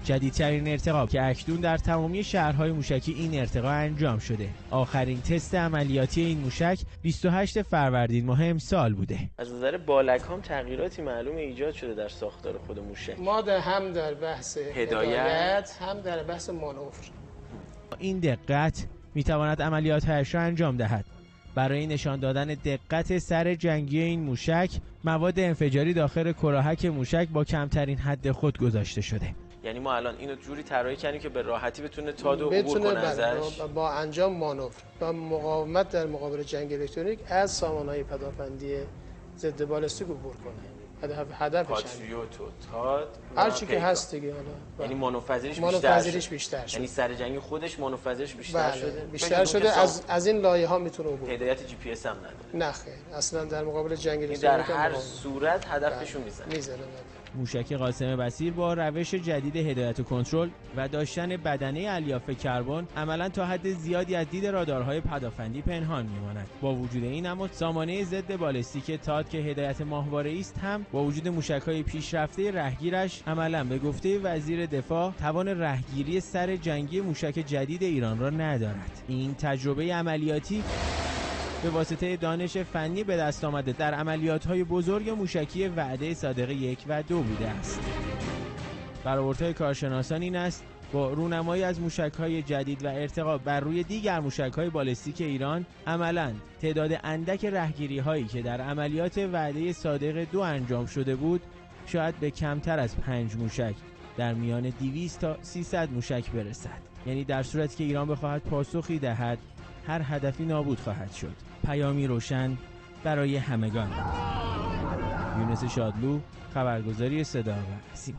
جدیدترین ارتقا که اکنون در تمامی شهرهای موشکی این ارتقا انجام شده. آخرین تست عملیاتی این موشک 28 فروردین ماه امسال بوده. از نظر بالک هم تغییراتی معلوم ایجاد شده در ساختار خود موشک. ما هم در بحث هدایت هم در بحث مانور. این دقت میتواند عملیاتش را انجام دهد. برای نشان دادن دقت سر جنگی این موشک، مواد انفجاری داخل کلاهک موشک با کمترین حد خود گذاشته شده. یعنی ما الان اینو جوری طراحی کردیم که به راحتی بتونه تاد و عبور کنه ازش، با انجام مانور و مقاومت در مقابل جنگ الکترونیک از سامانه‌های پدافندی ضد بالستیک عبور کنه. هدفش پاتریوت و تاد هر چی که هست دیگه. یعنی منفذریش بیشتر شد. یعنی سر جنگی خودش منفذرش بیشتر شده. بیشتر شده. از این لایه‌ها میتونه عبور. هدایت جی پی اس هم نداره. نه خیر. اصلا در مقابل جنگ الکترونیک در هر صورت هدفشون میزنه. موشک قاسم بصیر با روش جدید هدایت و کنترل و داشتن بدنه الیاف کربن عملاً تا حد زیادی از دید رادارهای پدافندی پنهان میماند. با وجود این اما سامانه ضد بالستیک تاد که هدایت ماهواره‌ای است هم با وجود موشک‌های پیشرفته رهگیرش عملاً به گفته وزیر دفاع توان رهگیری سر جنگی موشک جدید ایران را ندارد. این تجربه عملیاتی به واسطه دانش فنی به دست آمده در عملیات‌های بزرگ موشکی وعده صادق 1 و 2 بوده است. برآوردهای کارشناسان این است با رونمایی از موشک‌های جدید و ارتقا بر روی دیگر موشک‌های بالستیک ایران عملاً تعداد اندک رهگیری‌هایی که در عملیات وعده صادق 2 انجام شده بود شاید به کمتر از 5 موشک در میان 200 تا 300 موشک برسد. یعنی در صورتی که ایران بخواهد پاسخی دهد هر هدفی نابود خواهد شد. پیامی روشن برای همگان. یونس شادلو، خبرگزاری صدا و سیما.